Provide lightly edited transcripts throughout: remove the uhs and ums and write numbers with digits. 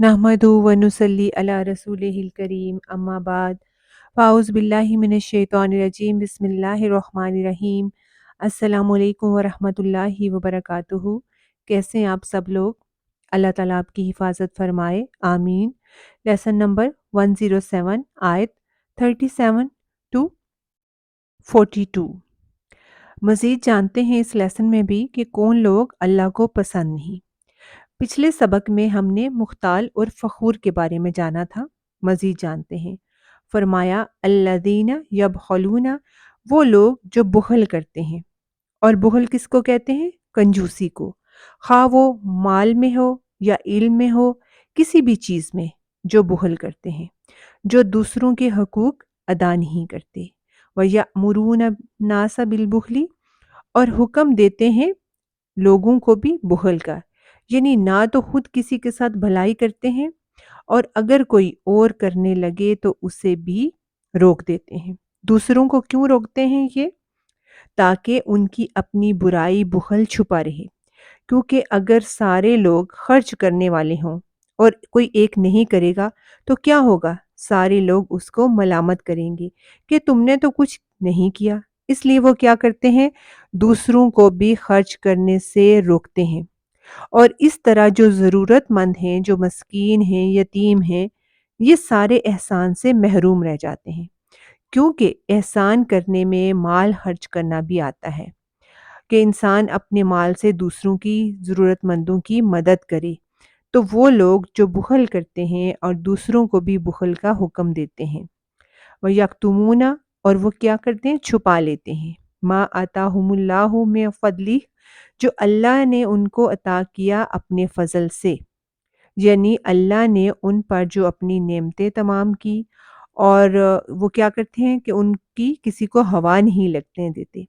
نحمدہ ونصلی علی رسولہ الکریم اما بعد فاعوذ باللہ من الشیطان الرجیم بسم اللہ الرحمن الرحیم السلام علیکم ورحمۃ اللہ وبرکاتہ۔ کیسے ہیں آپ سب لوگ؟ اللہ تعالیٰ آپ کی حفاظت فرمائے، آمین۔ لیسن نمبر 107 آیت 37 ٹو 42۔ مزید جانتے ہیں اس لیسن میں بھی کہ کون لوگ اللہ کو پسند نہیں۔ پچھلے سبق میں ہم نے مختال اور فخور کے بارے میں جانا تھا۔ مزید جانتے ہیں، فرمایا الذین یبخلون، وہ لوگ جو بخل کرتے ہیں۔ اور بخل کس کو کہتے ہیں؟ کنجوسی کو، خواہ وہ مال میں ہو یا علم میں ہو، کسی بھی چیز میں جو بخل کرتے ہیں، جو دوسروں کے حقوق ادا نہیں کرتے۔ وَيَأْمُرُونَ النَّاسَ بِالْبُخْلِ، اور حکم دیتے ہیں لوگوں کو بھی بخل کا، یعنی نہ تو خود کسی کے ساتھ بھلائی کرتے ہیں، اور اگر کوئی اور کرنے لگے تو اسے بھی روک دیتے ہیں۔ دوسروں کو کیوں روکتے ہیں؟ یہ تاکہ ان کی اپنی برائی بخل چھپا رہے، کیونکہ اگر سارے لوگ خرچ کرنے والے ہوں اور کوئی ایک نہیں کرے گا تو کیا ہوگا؟ سارے لوگ اس کو ملامت کریں گے کہ تم نے تو کچھ نہیں کیا۔ اس لیے وہ کیا کرتے ہیں؟ دوسروں کو بھی خرچ کرنے سے روکتے ہیں، اور اس طرح جو ضرورت مند ہیں، جو مسکین ہیں، یتیم ہیں، یہ سارے احسان سے محروم رہ جاتے ہیں۔ کیونکہ احسان کرنے میں مال خرچ کرنا بھی آتا ہے، کہ انسان اپنے مال سے دوسروں کی ضرورت مندوں کی مدد کرے۔ تو وہ لوگ جو بخل کرتے ہیں اور دوسروں کو بھی بخل کا حکم دیتے ہیں، وَيَكْتُمُونَ، اور وہ کیا کرتے ہیں؟ چھپا لیتے ہیں، مَا آتَاهُمُ اللَّهُ مِن فَضْلِهِ، جو اللہ نے ان کو عطا کیا اپنے فضل سے، یعنی اللہ نے ان پر جو اپنی نعمتیں تمام کی، اور وہ کیا کرتے ہیں کہ ان کی کسی کو ہوا نہیں لگنے دیتے،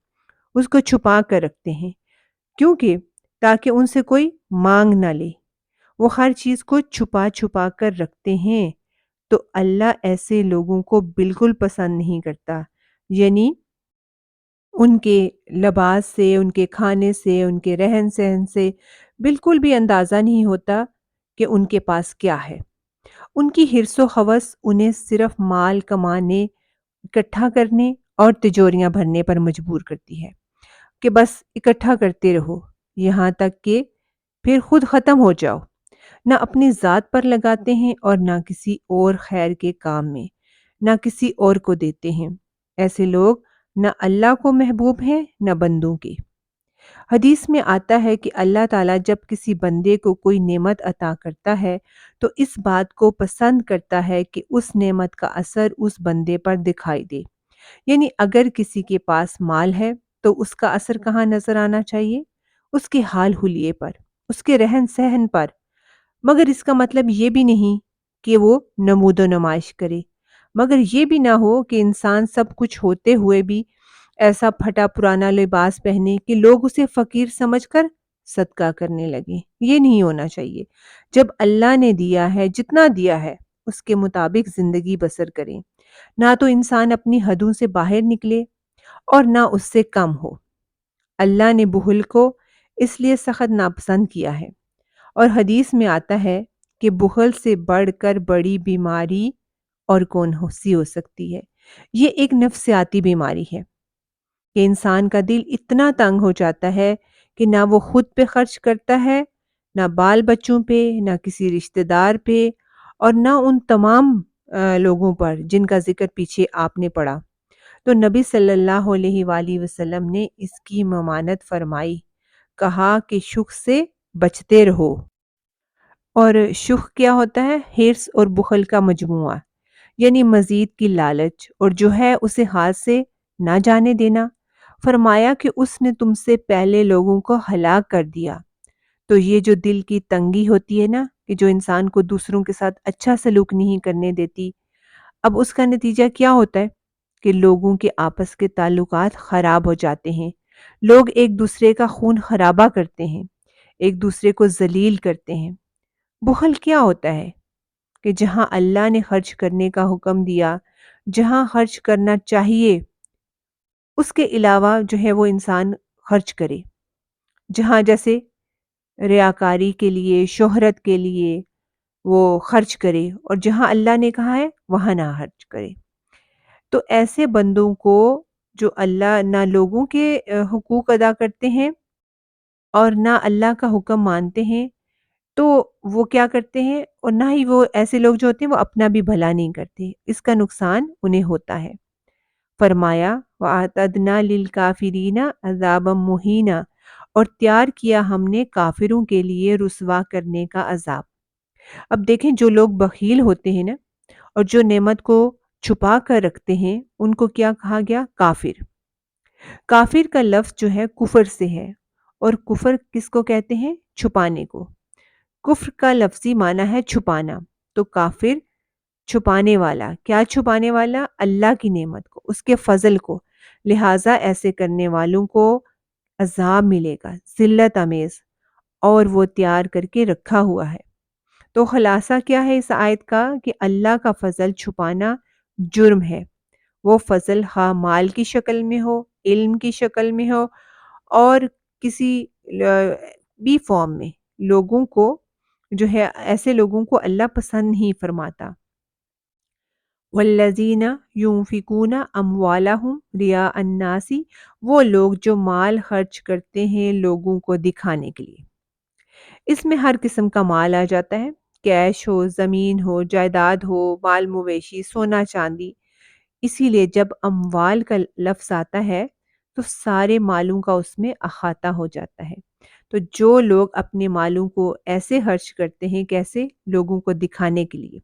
اس کو چھپا کر رکھتے ہیں۔ کیونکہ تاکہ ان سے کوئی مانگ نہ لے، وہ ہر چیز کو چھپا چھپا کر رکھتے ہیں۔ تو اللہ ایسے لوگوں کو بالکل پسند نہیں کرتا، یعنی ان کے لباس سے، ان کے کھانے سے، ان کے رہن سہن سے بالکل بھی اندازہ نہیں ہوتا کہ ان کے پاس کیا ہے۔ ان کی حرص و ہوس انہیں صرف مال کمانے، اکٹھا کرنے اور تجوریاں بھرنے پر مجبور کرتی ہے، کہ بس اکٹھا کرتے رہو یہاں تک کہ پھر خود ختم ہو جاؤ۔ نہ اپنی ذات پر لگاتے ہیں اور نہ کسی اور خیر کے کام میں، نہ کسی اور کو دیتے ہیں۔ ایسے لوگ نہ اللہ کو محبوب ہیں نہ بندوں کے۔ حدیث میں آتا ہے کہ اللہ تعالیٰ جب کسی بندے کو کوئی نعمت عطا کرتا ہے تو اس بات کو پسند کرتا ہے کہ اس نعمت کا اثر اس بندے پر دکھائی دے۔ یعنی اگر کسی کے پاس مال ہے تو اس کا اثر کہاں نظر آنا چاہیے؟ اس کے حال حلیے پر، اس کے رہن سہن پر۔ مگر اس کا مطلب یہ بھی نہیں کہ وہ نمود و نمائش کرے، مگر یہ بھی نہ ہو کہ انسان سب کچھ ہوتے ہوئے بھی ایسا پھٹا پرانا لباس پہنے کہ لوگ اسے فقیر سمجھ کر صدقہ کرنے لگے۔ یہ نہیں ہونا چاہیے۔ جب اللہ نے دیا ہے، جتنا دیا ہے اس کے مطابق زندگی بسر کریں، نہ تو انسان اپنی حدوں سے باہر نکلے اور نہ اس سے کم ہو۔ اللہ نے بخل کو اس لیے سخت ناپسند کیا ہے، اور حدیث میں آتا ہے کہ بخل سے بڑھ کر بڑی بیماری اور کون سی ہو سکتی ہے۔ یہ ایک نفسیاتی بیماری ہے کہ انسان کا دل اتنا تنگ ہو جاتا ہے کہ نہ وہ خود پہ خرچ کرتا ہے، نہ بال بچوں پہ، نہ کسی رشتہ دار پہ، اور نہ ان تمام لوگوں پر جن کا ذکر پیچھے آپ نے پڑھا۔ تو نبی صلی اللہ علیہ وآلہ وسلم نے اس کی ممانت فرمائی، کہا کہ شح سے بچتے رہو۔ اور شح کیا ہوتا ہے؟ حرص اور بخل کا مجموعہ، یعنی مزید کی لالچ، اور جو ہے اسے ہاتھ سے نہ جانے دینا۔ فرمایا کہ اس نے تم سے پہلے لوگوں کو ہلاک کر دیا۔ تو یہ جو دل کی تنگی ہوتی ہے نا، کہ جو انسان کو دوسروں کے ساتھ اچھا سلوک نہیں کرنے دیتی، اب اس کا نتیجہ کیا ہوتا ہے کہ لوگوں کے آپس کے تعلقات خراب ہو جاتے ہیں، لوگ ایک دوسرے کا خون خرابہ کرتے ہیں، ایک دوسرے کو ذلیل کرتے ہیں۔ بخل کیا ہوتا ہے؟ کہ جہاں اللہ نے خرچ کرنے کا حکم دیا، جہاں خرچ کرنا چاہیے اس کے علاوہ جو ہے وہ انسان خرچ کرے، جہاں جیسے ریاکاری کے لیے، شہرت کے لیے، وہ خرچ کرے، اور جہاں اللہ نے کہا ہے وہاں نہ خرچ کرے۔ تو ایسے بندوں کو جو اللہ نہ لوگوں کے حقوق ادا کرتے ہیں اور نہ اللہ کا حکم مانتے ہیں، تو وہ کیا کرتے ہیں، اور نہ ہی وہ ایسے لوگ جو ہوتے ہیں وہ اپنا بھی بھلا نہیں کرتے، اس کا نقصان انہیں ہوتا ہے۔ فرمایا وَأَعْتَدْنَا لِلْكَافِرِينَ عَذَابًا مُهِينًا، اور تیار کیا ہم نے کافروں کے لیے رسوا کرنے کا عذاب۔ اب دیکھیں جو لوگ بخیل ہوتے ہیں نا، اور جو نعمت کو چھپا کر رکھتے ہیں، ان کو کیا کہا گیا؟ کافر۔ کافر کا لفظ جو ہے کفر سے ہے، اور کفر کس کو کہتے ہیں؟ چھپانے کو۔ کفر کا لفظی معنی ہے چھپانا، تو کافر چھپانے والا۔ کیا چھپانے والا؟ اللہ کی نعمت کو، اس کے فضل کو، لہٰذا ایسے کرنے والوں کو عذاب ملے گا ذلت امیز، اور وہ تیار کر کے رکھا ہوا ہے۔ تو خلاصہ کیا ہے اس آیت کا؟ کہ اللہ کا فضل چھپانا جرم ہے۔ وہ فضل خواہ مال کی شکل میں ہو، علم کی شکل میں ہو، اور کسی بھی فارم میں، لوگوں کو جو ہے ایسے لوگوں کو اللہ پسند نہیں فرماتا۔ والذین ينفقون اموالہم رئاء الناس، وہ لوگ جو مال خرچ کرتے ہیں لوگوں کو دکھانے کے لیے۔ اس میں ہر قسم کا مال آ جاتا ہے، کیش ہو، زمین ہو، جائیداد ہو، مال مویشی، سونا چاندی۔ اسی لیے جب اموال کا لفظ آتا ہے تو سارے مالوں کا اس میں احاطہ ہو جاتا ہے۔ تو جو لوگ اپنے مالوں کو ایسے خرچ کرتے ہیں، کیسے؟ لوگوں کو دکھانے کے لیے،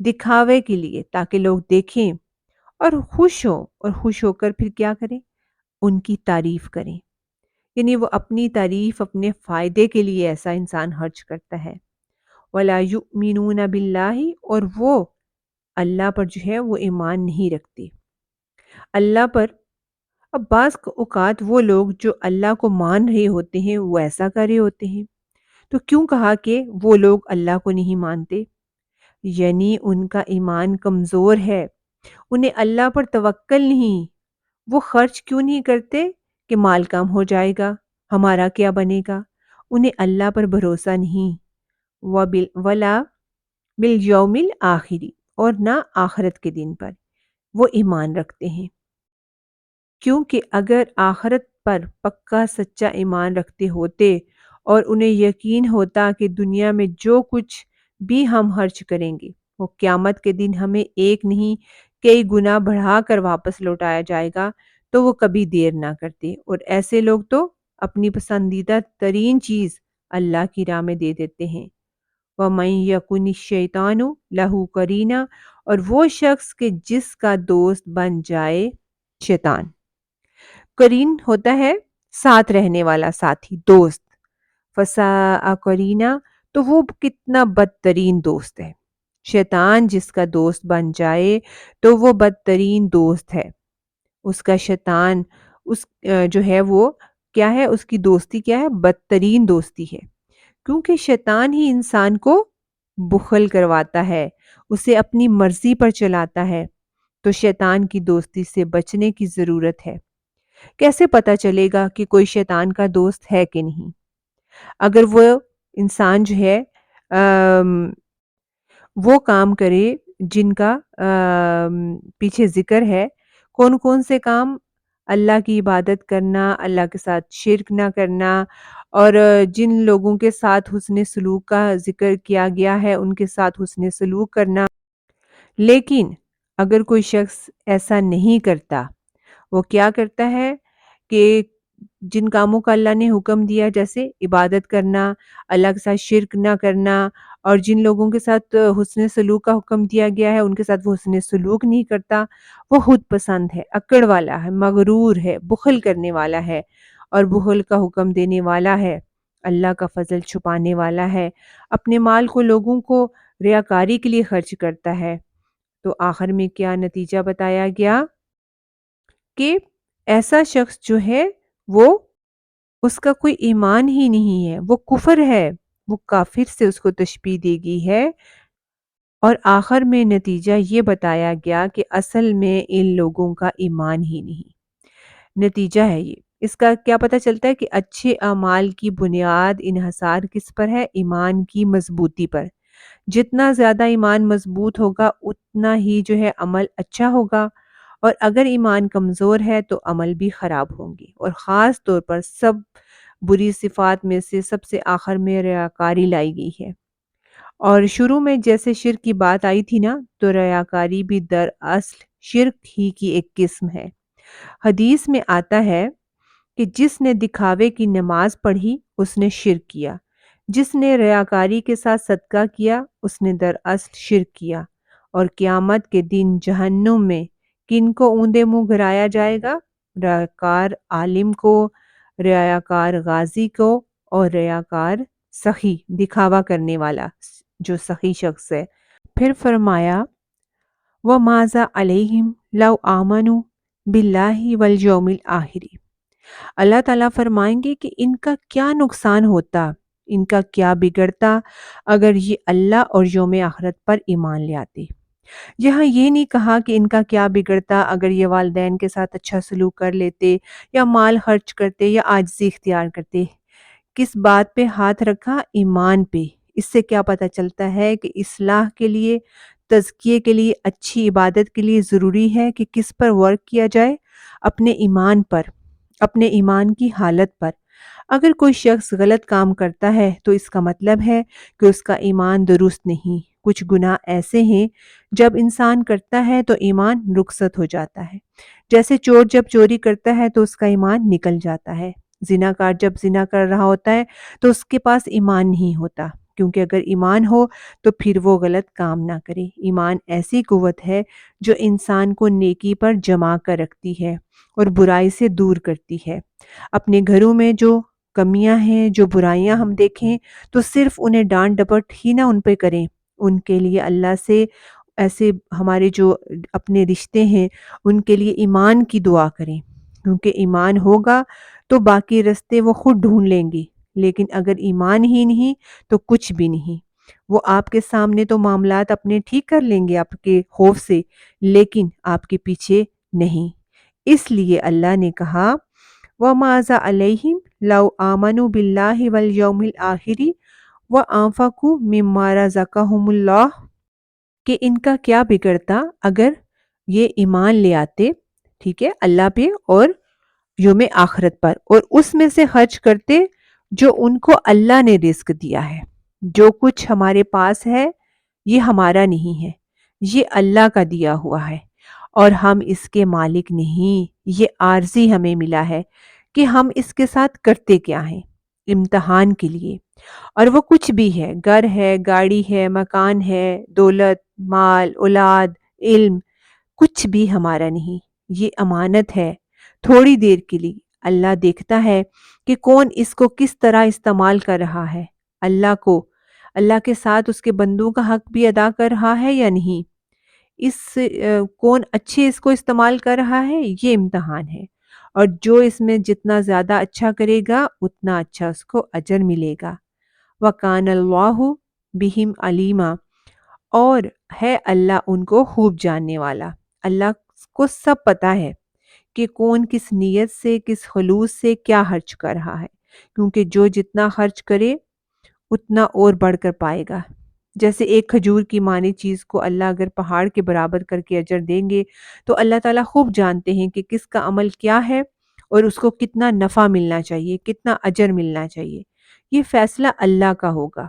دکھاوے کے لیے، تاکہ لوگ دیکھیں اور خوش ہوں، اور خوش ہو کر پھر کیا کریں؟ ان کی تعریف کریں۔ یعنی وہ اپنی تعریف اپنے فائدے کے لیے ایسا انسان خرچ کرتا ہے۔ وَلَا يُؤْمِنُونَ بِاللَّهِ، اور وہ اللہ پر جو ہے وہ ایمان نہیں رکھتے۔ اللہ پر، اب بعض اوقات وہ لوگ جو اللہ کو مان رہے ہوتے ہیں وہ ایسا کر رہے ہوتے ہیں، تو کیوں کہا کہ وہ لوگ اللہ کو نہیں مانتے؟ یعنی ان کا ایمان کمزور ہے، انہیں اللہ پر توکل نہیں۔ وہ خرچ کیوں نہیں کرتے؟ کہ مال کم ہو جائے گا، ہمارا کیا بنے گا؟ انہیں اللہ پر بھروسہ نہیں۔ وَلَا بِالْيَوْمِ الْآخِرِ، اور نہ آخرت کے دن پر وہ ایمان رکھتے ہیں۔ کیونکہ اگر آخرت پر پکا سچا ایمان رکھتے ہوتے اور انہیں یقین ہوتا کہ دنیا میں جو کچھ بھی ہم خرچ کریں گے وہ قیامت کے دن ہمیں ایک نہیں کئی گنا بڑھا کر واپس لوٹایا جائے گا، تو وہ کبھی دیر نہ کرتے، اور ایسے لوگ تو اپنی پسندیدہ ترین چیز اللہ کی راہ میں دے دیتے ہیں۔ وَمَن يَكُنِ الشَّيْطَانُ لَهُ قَرِينًا، اور وہ شخص کہ جس کا دوست بن جائے شیطان۔ قرین ہوتا ہے ساتھ رہنے والا ساتھی، دوست۔ فَسَاءَ قَرِينًا، تو وہ کتنا بدترین دوست ہے۔ شیطان جس کا دوست بن جائے تو وہ بدترین دوست ہے۔ اس کا شیطان اس جو ہے وہ کیا ہے، اس کی دوستی کیا ہے؟ بدترین دوستی ہے، کیونکہ شیطان ہی انسان کو بخل کرواتا ہے، اسے اپنی مرضی پر چلاتا ہے۔ تو شیطان کی دوستی سے بچنے کی ضرورت ہے۔ کیسے پتہ چلے گا کہ کوئی شیطان کا دوست ہے کہ نہیں؟ اگر وہ انسان جو ہے وہ کام کرے جن کا پیچھے ذکر ہے، کون کون سے کام؟ اللہ کی عبادت کرنا، اللہ کے ساتھ شرک نہ کرنا، اور جن لوگوں کے ساتھ حسن سلوک کا ذکر کیا گیا ہے ان کے ساتھ حسن سلوک کرنا۔ لیکن اگر کوئی شخص ایسا نہیں کرتا، وہ کیا کرتا ہے کہ جن کاموں کا اللہ نے حکم دیا، جیسے عبادت کرنا، اللہ کے ساتھ شرک نہ کرنا، اور جن لوگوں کے ساتھ حسن سلوک کا حکم دیا گیا ہے ان کے ساتھ وہ حسن سلوک نہیں کرتا، وہ خود پسند ہے، اکڑ والا ہے، مغرور ہے، بخل کرنے والا ہے، اور بخل کا حکم دینے والا ہے، اللہ کا فضل چھپانے والا ہے، اپنے مال کو لوگوں کو ریاکاری کے لیے خرچ کرتا ہے۔ تو آخر میں کیا نتیجہ بتایا گیا؟ کہ ایسا شخص جو ہے وہ اس کا کوئی ایمان ہی نہیں ہے، وہ کفر ہے، وہ کافر سے اس کو تشبیہ دی گئی ہے۔ اور آخر میں نتیجہ یہ بتایا گیا کہ اصل میں ان لوگوں کا ایمان ہی نہیں۔ نتیجہ ہے یہ، اس کا کیا پتہ چلتا ہے کہ اچھے اعمال کی بنیاد انحصار کس پر ہے؟ ایمان کی مضبوطی پر۔ جتنا زیادہ ایمان مضبوط ہوگا اتنا ہی جو ہے عمل اچھا ہوگا، اور اگر ایمان کمزور ہے تو عمل بھی خراب ہوں گے، اور خاص طور پر سب بری صفات میں سے سب سے آخر میں ریاکاری لائی گئی ہے۔ اور شروع میں جیسے شرک کی بات آئی تھی نا، تو ریاکاری بھی دراصل شرک ہی کی ایک قسم ہے۔ حدیث میں آتا ہے کہ جس نے دکھاوے کی نماز پڑھی اس نے شرک کیا، جس نے ریاکاری کے ساتھ صدقہ کیا اس نے دراصل شرک کیا، اور قیامت کے دن جہنم میں کن کو اوندے منہ گرایا جائے گا؟ ریاکار عالم کو، ریاکار غازی کو، اور ریاکار سخی دکھاوا کرنے والا جو سخی شخص ہے۔ پھر فرمایا وَمَاذَا عَلَيْهِمْ لَوْ آمَنُوا بِاللَّهِ وَالْيَوْمِ الْآخِرِ۔ اللہ تعالیٰ فرمائیں گے کہ ان کا کیا نقصان ہوتا، ان کا کیا بگڑتا اگر یہ اللہ اور یوم آخرت پر ایمان لے آتے۔ یہاں یہ نہیں کہا کہ ان کا کیا بگڑتا اگر یہ والدین کے ساتھ اچھا سلوک کر لیتے، یا مال خرچ کرتے، یا عاجزی اختیار کرتے۔ کس بات پہ ہاتھ رکھا؟ ایمان پہ۔ اس سے کیا پتہ چلتا ہے کہ اصلاح کے لیے، تزکیے کے لیے، اچھی عبادت کے لیے ضروری ہے کہ کس پر ورک کیا جائے؟ اپنے ایمان پر، اپنے ایمان کی حالت پر۔ اگر کوئی شخص غلط کام کرتا ہے تو اس کا مطلب ہے کہ اس کا ایمان درست نہیں۔ کچھ گناہ ایسے ہیں جب انسان کرتا ہے تو ایمان رخصت ہو جاتا ہے، جیسے چور جب چوری کرتا ہے تو اس کا ایمان نکل جاتا ہے، زناکار جب زنا کر رہا ہوتا ہے تو اس کے پاس ایمان نہیں ہوتا، کیونکہ اگر ایمان ہو تو پھر وہ غلط کام نہ کرے۔ ایمان ایسی قوت ہے جو انسان کو نیکی پر جما کر رکھتی ہے اور برائی سے دور کرتی ہے۔ اپنے گھروں میں جو کمیاں ہیں، جو برائیاں ہم دیکھیں تو صرف انہیں ڈانٹ ڈپٹ ہی نہ ان پہ کریں، ان کے لیے اللہ سے ایسے ہمارے جو اپنے رشتے ہیں ان کے لیے ایمان کی دعا کریں، کیونکہ ایمان ہوگا تو باقی رستے وہ خود ڈھونڈ لیں گے، لیکن اگر ایمان ہی نہیں تو کچھ بھی نہیں۔ وہ آپ کے سامنے تو معاملات اپنے ٹھیک کر لیں گے آپ کے خوف سے، لیکن آپ کے پیچھے نہیں۔ اس لیے اللہ نے کہا وَمَاذَا عَلَيْهِمْ لَوْ آمَنُوا بِاللَّهِ وَالْيَوْمِ الْآخِرِ وَأَنفَقُوا مِمَّا رَزَقَهُمُ اللَّهُ، کہ ان کا کیا بگڑتا اگر یہ ایمان لے آتے، ٹھیک ہے، اللہ پہ اور یوم آخرت پر، اور اس میں سے خرچ کرتے جو ان کو اللہ نے رزق دیا ہے۔ جو کچھ ہمارے پاس ہے یہ ہمارا نہیں ہے، یہ اللہ کا دیا ہوا ہے، اور ہم اس کے مالک نہیں، یہ عارضی ہمیں ملا ہے کہ ہم اس کے ساتھ کرتے کیا ہیں، امتحان کے لیے۔ اور وہ کچھ بھی ہے، گھر ہے، گاڑی ہے، مکان ہے، دولت، مال، اولاد، علم، کچھ بھی ہمارا نہیں، یہ امانت ہے تھوڑی دیر کے لیے۔ اللہ دیکھتا ہے کہ کون اس کو کس طرح استعمال کر رہا ہے، اللہ کے ساتھ اس کے بندوں کا حق بھی ادا کر رہا ہے یا نہیں، کون اچھے اس کو استعمال کر رہا ہے، یہ امتحان ہے۔ اور جو اس میں جتنا زیادہ اچھا کرے گا اتنا اچھا اس کو اجر ملے گا۔ وَكَانَ اللَّهُ بِهِمْ عَلِيمًا، اور ہے اللہ ان کو خوب جاننے والا۔ اللہ کو سب پتا ہے کہ کون کس نیت سے، کس خلوص سے کیا خرچ کر رہا ہے، کیونکہ جو جتنا خرچ کرے اتنا اور بڑھ کر پائے گا۔ جیسے ایک کھجور کی مانی چیز کو اللہ اگر پہاڑ کے برابر کر کے اجر دیں گے تو اللہ تعالیٰ خوب جانتے ہیں کہ کس کا عمل کیا ہے اور اس کو کتنا نفع ملنا چاہیے، کتنا اجر ملنا چاہیے۔ یہ فیصلہ اللہ کا ہوگا۔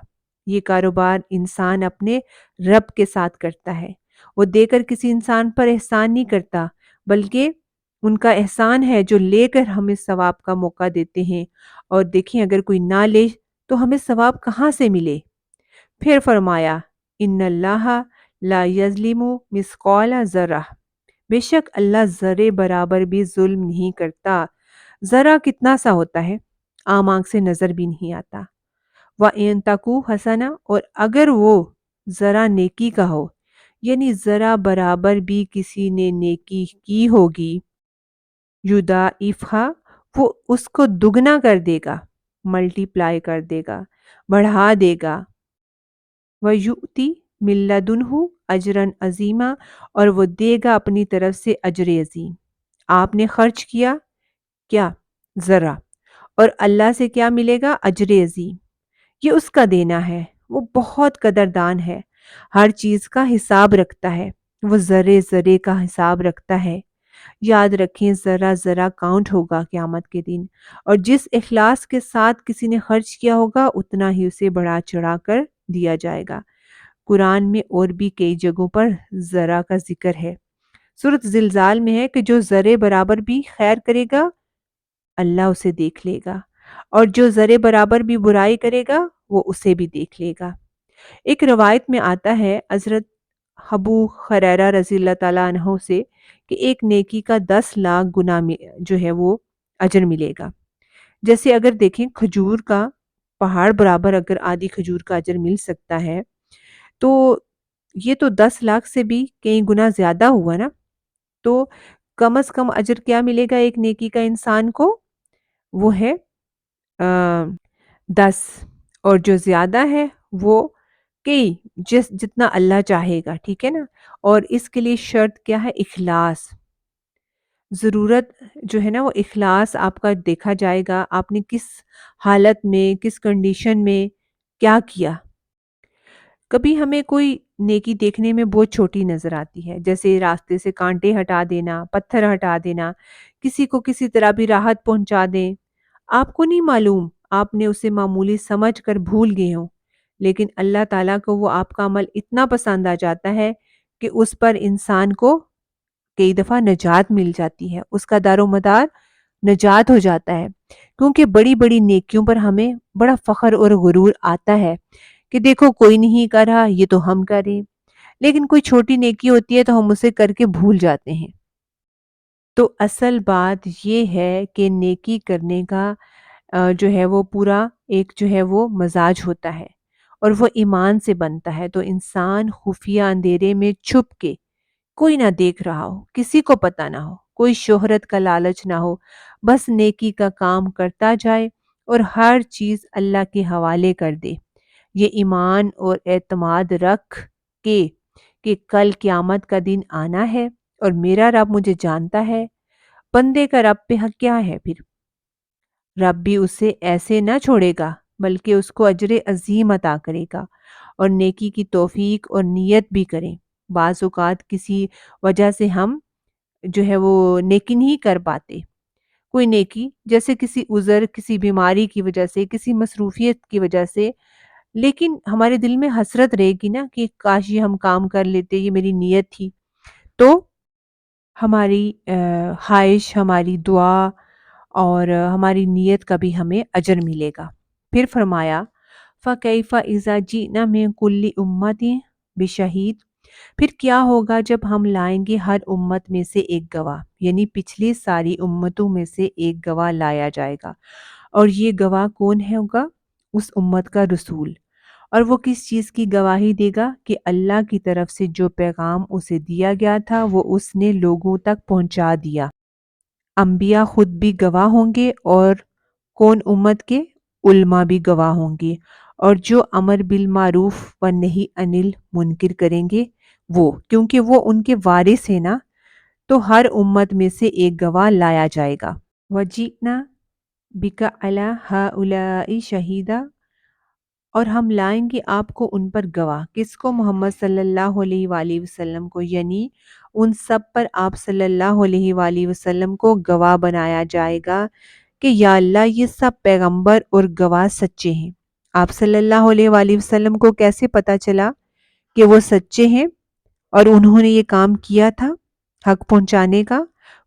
یہ کاروبار انسان اپنے رب کے ساتھ کرتا ہے، وہ دے کر کسی انسان پر احسان نہیں کرتا، بلکہ ان کا احسان ہے جو لے کر ہمیں ثواب کا موقع دیتے ہیں، اور دیکھیں اگر کوئی نہ لے تو ہمیں ثواب کہاں سے ملے۔ پھر فرمایا ان اللہ لا یظلم مثقال ذرہ، بے شک اللہ ذرے برابر بھی ظلم نہیں کرتا۔ ذرہ کتنا سا ہوتا ہے، عام آنکھ سے نظر بھی نہیں آتا۔ وَإِن تَكُ حسنہ، اور اگر وہ ذرا نیکی کا ہو، یعنی ذرا برابر بھی کسی نے نیکی کی ہوگی، یضاعفھا، وہ اس کو دگنا کر دے گا، ملٹی پلائی کر دے گا، بڑھا دے گا۔ وَيُؤْتِ مِن لَدُنْهُ أَجْرًا عَظِیمًا، اور وہ دے گا اپنی طرف سے اجر عظیم۔ آپ نے خرچ کیا کیا؟ ذرا، اور اللہ سے کیا ملے گا؟ اجر عظیم۔ یہ اس کا دینا ہے، وہ بہت قدردان ہے، ہر چیز کا حساب رکھتا ہے، وہ ذرے ذرے کا حساب رکھتا ہے۔ یاد رکھیں ذرا ذرا کاؤنٹ ہوگا قیامت کے دن، اور جس اخلاص کے ساتھ کسی نے خرچ کیا ہوگا اتنا ہی اسے بڑھا چڑھا کر دیا جائے گا۔ قرآن میں اور بھی کئی جگہوں پر ذرا کا ذکر ہے۔ سورۃ زلزال میں ہے کہ جو ذرے برابر بھی خیر کرے گا اللہ اسے دیکھ لے گا، اور جو ذرے برابر بھی برائی کرے گا وہ اسے بھی دیکھ لے گا۔ ایک روایت میں آتا ہے حضرت ابو ہریرہ رضی اللہ تعالیٰ عنہ سے کہ ایک نیکی کا 10 لاکھ گنا جو ہے وہ اجر ملے گا۔ جیسے اگر دیکھیں کھجور کا پہاڑ برابر اگر آدھی کھجور کا اجر مل سکتا ہے تو یہ تو 10 لاکھ سے بھی کئی گنا زیادہ ہوا نا۔ تو کم از کم اجر کیا ملے گا ایک نیکی کا انسان کو؟ وہ ہے 10، اور جو زیادہ ہے وہ کئی، جتنا اللہ چاہے گا، ٹھیک ہے نا۔ اور اس کے لیے شرط کیا ہے؟ اخلاص۔ ضرورت جو ہے نا وہ اخلاص آپ کا دیکھا جائے گا، آپ نے کس حالت میں کس کنڈیشن میں کیا کیا۔ کبھی ہمیں کوئی نیکی دیکھنے میں بہت چھوٹی نظر آتی ہے، جیسے راستے سے کانٹے ہٹا دینا، پتھر ہٹا دینا، کسی کو کسی طرح بھی راحت پہنچا دیں۔ آپ کو نہیں معلوم، آپ نے اسے معمولی سمجھ کر بھول گئے ہوں، لیکن اللہ تعالیٰ کو وہ آپ کا عمل اتنا پسند آ جاتا ہے کہ اس پر انسان کو کئی دفعہ نجات مل جاتی ہے، اس کا دار و مدار نجات ہو جاتا ہے۔ کیونکہ بڑی بڑی نیکیوں پر ہمیں بڑا فخر اور غرور آتا ہے کہ دیکھو کوئی نہیں کر رہا، یہ تو ہم کریں۔ لیکن کوئی چھوٹی نیکی ہوتی ہے تو ہم اسے کر کے بھول جاتے ہیں۔ تو اصل بات یہ ہے کہ نیکی کرنے کا جو ہے وہ پورا ایک جو ہے وہ مزاج ہوتا ہے، اور وہ ایمان سے بنتا ہے۔ تو انسان خفیہ اندھیرے میں چھپ کے، کوئی نہ دیکھ رہا ہو، کسی کو پتہ نہ ہو، کوئی شہرت کا لالچ نہ ہو، بس نیکی کا کام کرتا جائے اور ہر چیز اللہ کے حوالے کر دے، یہ ایمان اور اعتماد رکھ کے کہ کل قیامت کا دن آنا ہے اور میرا رب مجھے جانتا ہے۔ بندے کا رب پہ حق کیا ہے پھر؟ رب بھی اسے ایسے نہ چھوڑے گا بلکہ اس کو اجر عظیم عطا کرے گا، اور نیکی کی توفیق اور نیت بھی کریں۔ بعض اوقات کسی وجہ سے ہم جو ہے وہ نیکی نہیں کر پاتے، کوئی نیکی جیسے کسی عذر، کسی بیماری کی وجہ سے، کسی مصروفیت کی وجہ سے، لیکن ہمارے دل میں حسرت رہے گی نا کہ کاش یہ ہم کام کر لیتے، یہ میری نیت تھی۔ تو ہماری خواہش، ہماری دعا اور ہماری نیت کا بھی ہمیں اجر ملے گا۔ پھر فرمایا فَكَيْفَ إِذَا جِئْنَا مِن كُلِّ أُمَّةٍ بِشَهِيدٍ، پھر کیا ہوگا جب ہم لائیں گے ہر امت میں سے ایک گواہ، یعنی پچھلی ساری امتوں میں سے ایک گواہ لایا جائے گا، اور یہ گواہ کون ہے ہوگا؟ اس امت کا رسول۔ اور وہ کس چیز کی گواہی دے گا؟ کہ اللہ کی طرف سے جو پیغام اسے دیا گیا تھا وہ اس نے لوگوں تک پہنچا دیا۔ انبیاء خود بھی گواہ ہوں گے، اور کون امت کے؟ علماء بھی گواہ ہوں گے، اور جو امر بالمعروف و نہی عن المنکر کریں گے وہ، کیونکہ وہ ان کے وارث ہیں نا، تو ہر امت میں سے ایک گواہ لایا جائے گا۔ وَجِئْنَا بِكَ عَلَىٰ هَٰؤُلَاءِ شَهِيدًا، اور ہم لائیں گے آپ کو ان پر گواہ۔ کس کو؟ محمد صلی اللہ علیہ وآلہ وسلم کو، یعنی ان سب پر آپ صلی اللہ علیہ وآلہ وسلم کو گواہ بنایا جائے گا کہ یا اللہ یہ سب پیغمبر اور گواہ سچے ہیں۔ آپ صلی اللہ علیہ وآلہ وسلم کو کیسے پتا چلا کہ وہ سچے ہیں اور انہوں نے یہ کام کیا تھا حق پہنچانے کا؟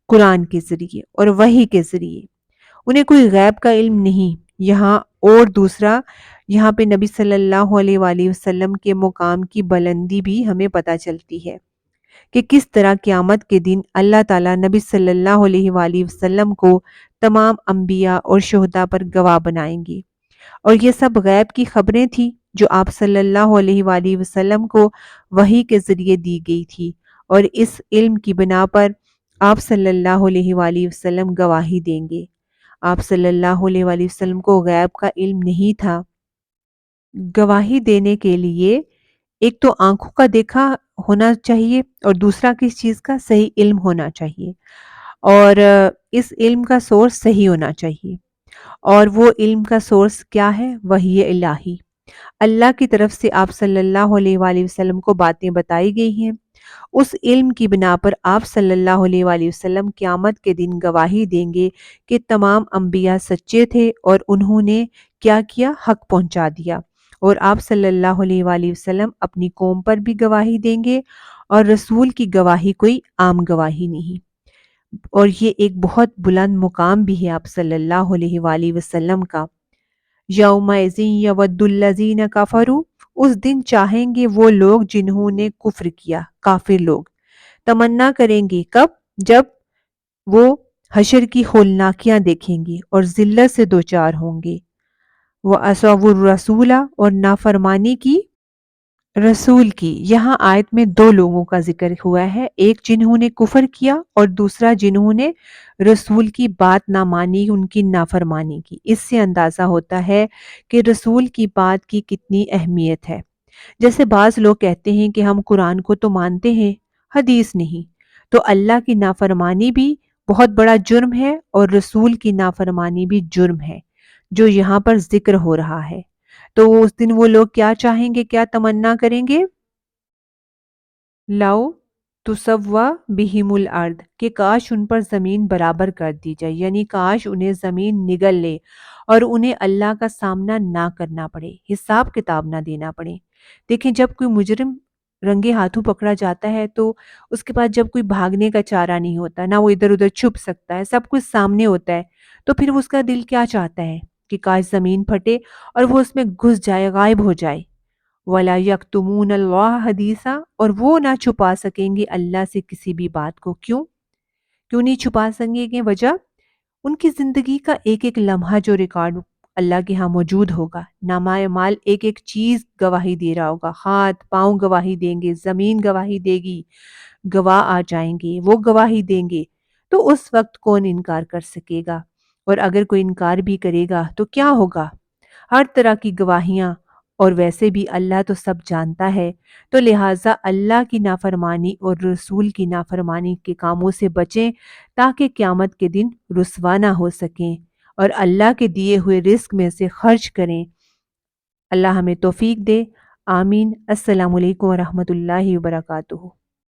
قرآن کے ذریعے اور وحی کے ذریعے۔ انہیں کوئی غیب کا علم نہیں۔ یہاں اور دوسرا، یہاں پہ نبی صلی اللہ علیہ وآلہ وسلم کے مقام کی بلندی بھی ہمیں پتہ چلتی ہے کہ کس طرح قیامت کے دن اللہ تعالیٰ نبی صلی اللہ علیہ وآلہ وسلم کو تمام انبیاء اور شہداء پر گواہ بنائیں گے، اور یہ سب غیب کی خبریں تھیں جو آپ صلی اللہ علیہ وآلہ وسلم کو وحی کے ذریعے دی گئی تھی، اور اس علم کی بنا پر آپ صلی اللہ علیہ وآلہ وسلم گواہی دیں گے۔ آپ صلی اللہ علیہ وآلہ وسلم کو غیب کا علم نہیں تھا۔ گواہی دینے کے لیے ایک تو آنکھوں کا دیکھا ہونا چاہیے، اور دوسرا کس چیز کا؟ صحیح علم ہونا چاہیے، اور اس علم کا سورس صحیح ہونا چاہیے، اور وہ علم کا سورس کیا ہے؟ وحی الہی۔ اللہ کی طرف سے آپ صلی اللہ علیہ وآلہ وسلم کو باتیں بتائی گئی ہیں، اس علم کی بنا پر آپ صلی اللہ علیہ وآلہ وسلم قیامت کے دن گواہی دیں گے کہ تمام انبیاء سچے تھے اور انہوں نے کیا کیا، حق پہنچا دیا۔ اور آپ صلی اللہ علیہ وآلہ وسلم اپنی قوم پر بھی گواہی دیں گے، اور رسول کی گواہی کوئی عام گواہی نہیں، اور یہ ایک بہت بلند مقام بھی ہے آپ صلی اللہ علیہ وآلہ وسلم کا۔ یومئذ یود الذین کفروا، اس دن چاہیں گے وہ لوگ جنہوں نے کفر کیا، کافر لوگ تمنا کریں گے، کب؟ جب وہ حشر کی ہولناکیاں دیکھیں گے اور ذلت سے دوچار ہوں گے۔ وَأَصَوُّ الرَّسُولَ، اور نافرمانی کی رسول کی۔ یہاں آیت میں دو لوگوں کا ذکر ہوا ہے، ایک جنہوں نے کفر کیا اور دوسرا جنہوں نے رسول کی بات نہ مانی، ان کی نافرمانی کی۔ اس سے اندازہ ہوتا ہے کہ رسول کی بات کی کتنی اہمیت ہے۔ جیسے بعض لوگ کہتے ہیں کہ ہم قرآن کو تو مانتے ہیں، حدیث نہیں، تو اللہ کی نافرمانی بھی بہت بڑا جرم ہے اور رسول کی نافرمانی بھی جرم ہے، جو یہاں پر ذکر ہو رہا ہے۔ تو اس دن وہ لوگ کیا چاہیں گے، کیا تمنا کریں گے؟ لو تسوا بہم الارض، کہ کاش ان پر زمین برابر کر دی جائے، یعنی کاش انہیں زمین نگل لے اور انہیں اللہ کا سامنا نہ کرنا پڑے، حساب کتاب نہ دینا پڑے۔ دیکھیں، جب کوئی مجرم رنگے ہاتھوں پکڑا جاتا ہے تو اس کے پاس جب کوئی بھاگنے کا چارہ نہیں ہوتا، نہ وہ ادھر ادھر چھپ سکتا ہے، سب کچھ سامنے ہوتا ہے، تو پھر اس کا دل کیا چاہتا ہے کہ کاش زمین پھٹے اور وہ اس میں گھس جائے، غائب ہو جائے۔ وَلَا يَكْتُمُونَ اللَّهَ حَدِيثًا، اور وہ نہ چھپا سکیں گے اللہ سے کسی بھی بات کو۔ کیوں نہیں چھپا سکیں گے؟ وجہ، ان کی زندگی کا ایک ایک لمحہ جو ریکارڈ اللہ کے ہاں موجود ہوگا، نامہ اعمال ایک ایک چیز گواہی دے رہا ہوگا، ہاتھ پاؤں گواہی دیں گے، زمین گواہی دے گی، گواہ آ جائیں گے، وہ گواہی دیں گے، تو اس وقت کون انکار کر سکے گا؟ اور اگر کوئی انکار بھی کرے گا تو کیا ہوگا؟ ہر طرح کی گواہیاں، اور ویسے بھی اللہ تو سب جانتا ہے، تو لہٰذا اللہ کی نافرمانی اور رسول کی نافرمانی کے کاموں سے بچیں تاکہ قیامت کے دن رسوا نہ ہو سکیں، اور اللہ کے دیے ہوئے رزق میں سے خرچ کریں۔ اللہ ہمیں توفیق دے، آمین۔ السلام علیکم ورحمۃ اللہ وبرکاتہ۔